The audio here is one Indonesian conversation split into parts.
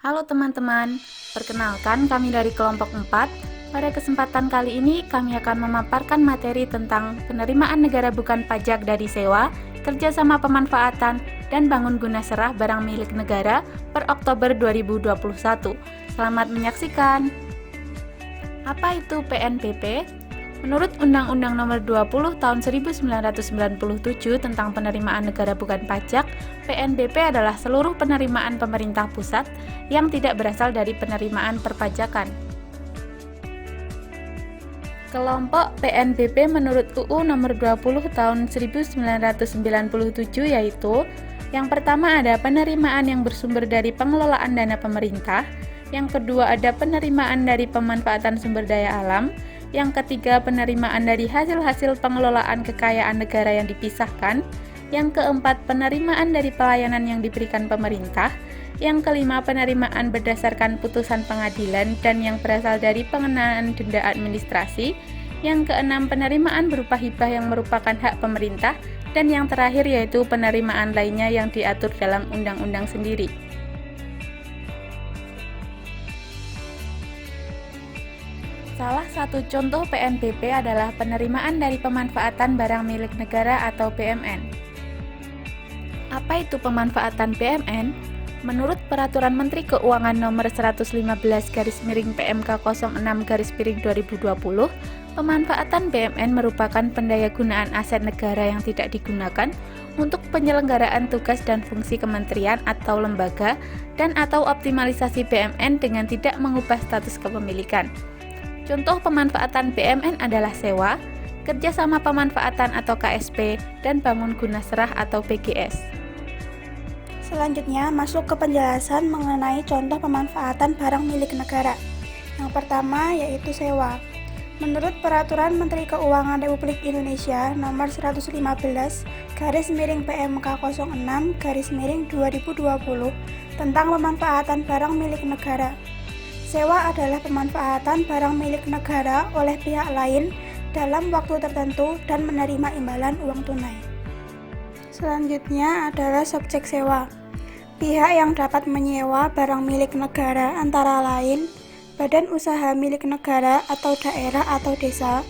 Halo teman-teman, perkenalkan kami dari kelompok 4. Pada kesempatan kali ini kami akan memaparkan materi tentang penerimaan negara bukan pajak dari sewa, kerjasama pemanfaatan, dan bangun guna serah barang milik negara per Oktober 2021. Selamat menyaksikan. Apa itu PNBP? Menurut Undang-Undang Nomor 20 Tahun 1997 tentang penerimaan negara bukan pajak, PNBP adalah seluruh penerimaan pemerintah pusat yang tidak berasal dari penerimaan perpajakan. Kelompok PNBP menurut UU Nomor 20 Tahun 1997 yaitu: yang pertama ada penerimaan yang bersumber dari pengelolaan dana pemerintah, yang kedua ada penerimaan dari pemanfaatan sumber daya alam, yang ketiga penerimaan dari hasil-hasil pengelolaan kekayaan negara yang dipisahkan, yang keempat penerimaan dari pelayanan yang diberikan pemerintah, yang kelima penerimaan berdasarkan putusan pengadilan dan yang berasal dari pengenaan denda administrasi, yang keenam penerimaan berupa hibah yang merupakan hak pemerintah, dan yang terakhir yaitu penerimaan lainnya yang diatur dalam undang-undang sendiri. Salah satu contoh PNBP adalah penerimaan dari pemanfaatan barang milik negara atau PMN. Apa itu pemanfaatan PMN? Menurut Peraturan Menteri Keuangan Nomor 115/PMK 06/2020, pemanfaatan PMN merupakan pendayagunaan aset negara yang tidak digunakan untuk penyelenggaraan tugas dan fungsi kementerian atau lembaga dan atau optimalisasi PMN dengan tidak mengubah status kepemilikan. Contoh pemanfaatan PMN adalah sewa, kerjasama pemanfaatan atau KSP, dan bangun guna serah atau PGS. Selanjutnya, masuk ke penjelasan mengenai contoh pemanfaatan barang milik negara. Yang pertama yaitu sewa. Menurut Peraturan Menteri Keuangan Republik Indonesia Nomor 115/PMK 06/2020 tentang pemanfaatan barang milik negara. Sewa adalah pemanfaatan barang milik negara oleh pihak lain dalam waktu tertentu dan menerima imbalan uang tunai. Selanjutnya adalah subjek sewa. Pihak yang dapat menyewa barang milik negara antara lain badan usaha milik negara atau daerah atau desa,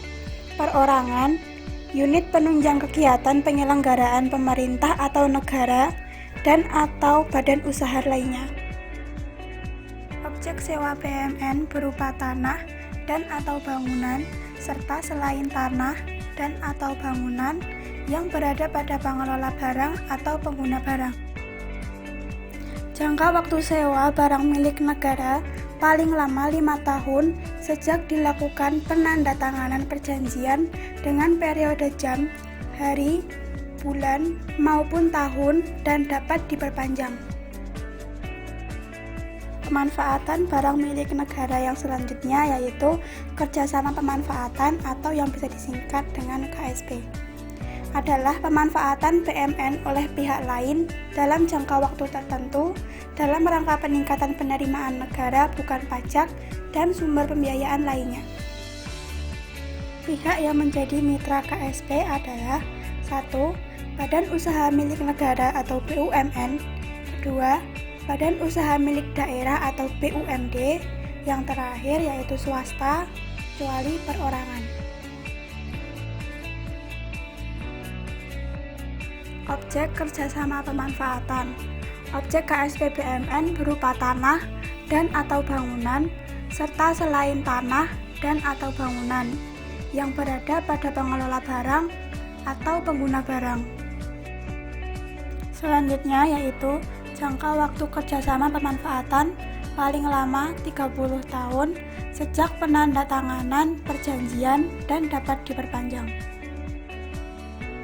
perorangan, unit penunjang kegiatan penyelenggaraan pemerintah atau negara, dan atau badan usaha lainnya. Objek sewa PMN berupa tanah dan atau bangunan serta selain tanah dan atau bangunan yang berada pada pengelola barang atau pengguna barang. Jangka waktu sewa barang milik negara paling lama 5 tahun sejak dilakukan penandatanganan perjanjian dengan periode jam, hari, bulan, maupun tahun dan dapat diperpanjang. Pemanfaatan barang milik negara yang selanjutnya yaitu kerjasama pemanfaatan atau yang bisa disingkat dengan KSP. Adalah pemanfaatan PMN oleh pihak lain dalam jangka waktu tertentu dalam rangka peningkatan penerimaan negara bukan pajak dan sumber pembiayaan lainnya. Pihak yang menjadi mitra KSP adalah 1. Badan usaha milik negara atau BUMN, 2. Badan usaha milik daerah atau BUMD, yang terakhir yaitu swasta, kecuali perorangan. Objek kerjasama pemanfaatan. Objek KSP BUMN berupa tanah dan atau bangunan, serta selain tanah dan atau bangunan, yang berada pada pengelola barang atau pengguna barang. Selanjutnya yaitu jangka waktu kerjasama pemanfaatan paling lama 30 tahun sejak penandatanganan perjanjian dan dapat diperpanjang.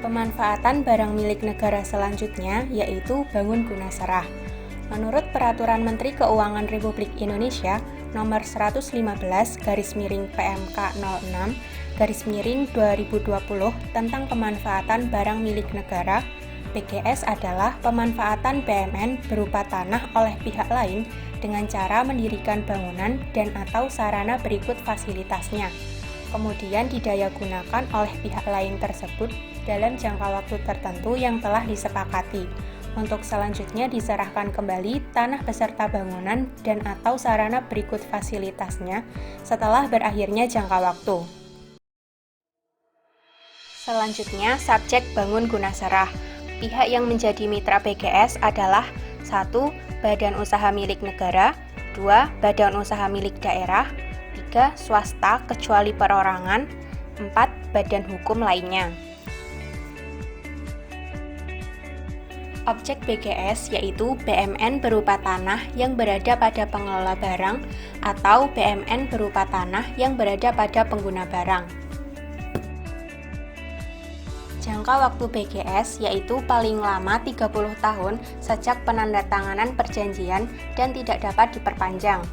Pemanfaatan barang milik negara selanjutnya yaitu bangun guna serah. Menurut Peraturan Menteri Keuangan Republik Indonesia Nomor 115/PMK 06/2020 tentang pemanfaatan barang milik negara, PGS adalah pemanfaatan BUMN berupa tanah oleh pihak lain dengan cara mendirikan bangunan dan atau sarana berikut fasilitasnya, kemudian didayagunakan oleh pihak lain tersebut dalam jangka waktu tertentu yang telah disepakati. Untuk selanjutnya diserahkan kembali tanah beserta bangunan dan atau sarana berikut fasilitasnya setelah berakhirnya jangka waktu. Selanjutnya, subjek bangun guna serah. Pihak yang menjadi mitra BGS adalah 1. Badan usaha milik negara, 2. Badan usaha milik daerah, 3. Swasta kecuali perorangan, 4. Badan hukum lainnya. Objek BGS yaitu BMN berupa tanah yang berada pada pengelola barang atau BMN berupa tanah yang berada pada pengguna barang. Jangka waktu BGS yaitu paling lama 30 tahun sejak penandatanganan perjanjian dan tidak dapat diperpanjang.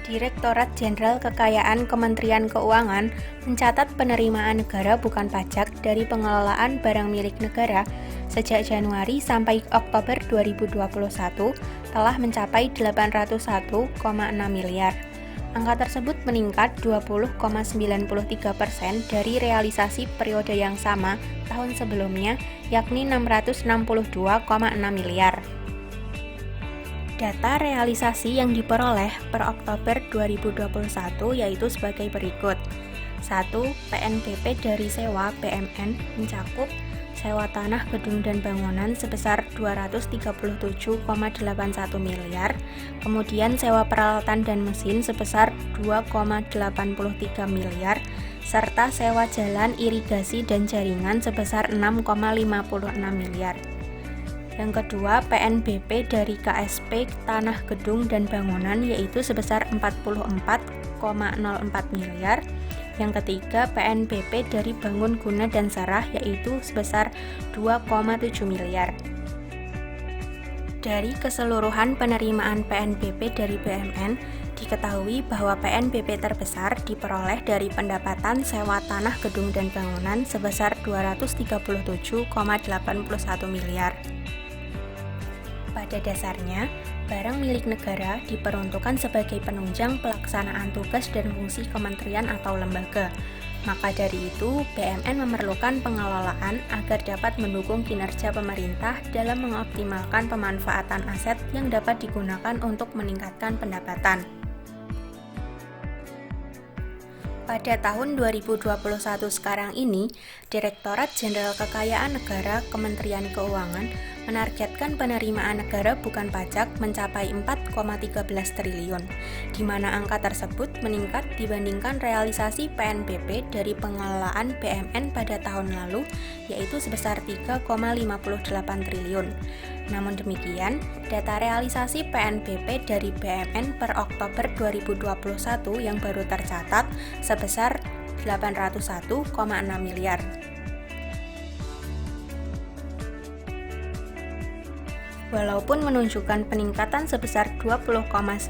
Direktorat Jenderal Kekayaan Kementerian Keuangan mencatat penerimaan negara bukan pajak dari pengelolaan barang milik negara sejak Januari sampai Oktober 2021 telah mencapai 801,6 miliar. Angka tersebut meningkat 20,93% dari realisasi periode yang sama tahun sebelumnya, yakni 662,6 miliar. Data realisasi yang diperoleh per Oktober 2021 yaitu sebagai berikut. 1. PNBP dari sewa BMN mencakup sewa tanah, gedung, dan bangunan sebesar 237,81 miliar, kemudian sewa peralatan dan mesin sebesar 2,83 miliar, serta sewa jalan, irigasi, dan jaringan sebesar 6,56 miliar. Yang kedua, PNBP dari KSP tanah, gedung, dan bangunan yaitu sebesar 44,04 miliar. Yang ketiga, PNBP dari bangun guna dan serah yaitu sebesar 2,7 miliar. Dari keseluruhan penerimaan PNBP dari BMN, diketahui bahwa PNBP terbesar diperoleh dari pendapatan sewa tanah, gedung, dan bangunan sebesar 237,81 miliar. Pada dasarnya, barang milik negara diperuntukkan sebagai penunjang pelaksanaan tugas dan fungsi kementerian atau lembaga. Maka dari itu, BMN memerlukan pengelolaan agar dapat mendukung kinerja pemerintah dalam mengoptimalkan pemanfaatan aset yang dapat digunakan untuk meningkatkan pendapatan. Pada tahun 2021 sekarang ini, Direktorat Jenderal Kekayaan Negara Kementerian Keuangan menargetkan penerimaan negara bukan pajak mencapai 4,13 triliun, di mana angka tersebut meningkat dibandingkan realisasi PNBP dari pengelolaan BMN pada tahun lalu, yaitu sebesar 3,58 triliun. Namun demikian, data realisasi PNBP dari BMN per Oktober 2021 yang baru tercatat sebesar 801,6 miliar. Walaupun menunjukkan peningkatan sebesar 20,93%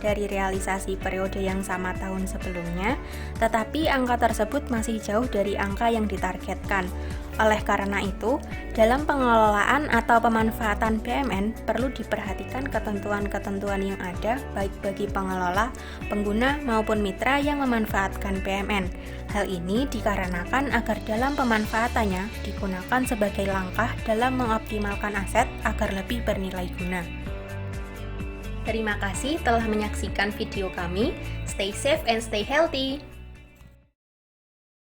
dari realisasi periode yang sama tahun sebelumnya, tetapi angka tersebut masih jauh dari angka yang ditargetkan. Oleh karena itu, dalam pengelolaan atau pemanfaatan BMN perlu diperhatikan ketentuan-ketentuan yang ada baik bagi pengelola, pengguna maupun mitra yang memanfaatkan BMN. Hal ini dikarenakan agar dalam pemanfaatannya digunakan sebagai langkah dalam mengoptimalkan aset agar lebih bernilai guna. Terima kasih telah menyaksikan video kami. Stay safe and stay healthy.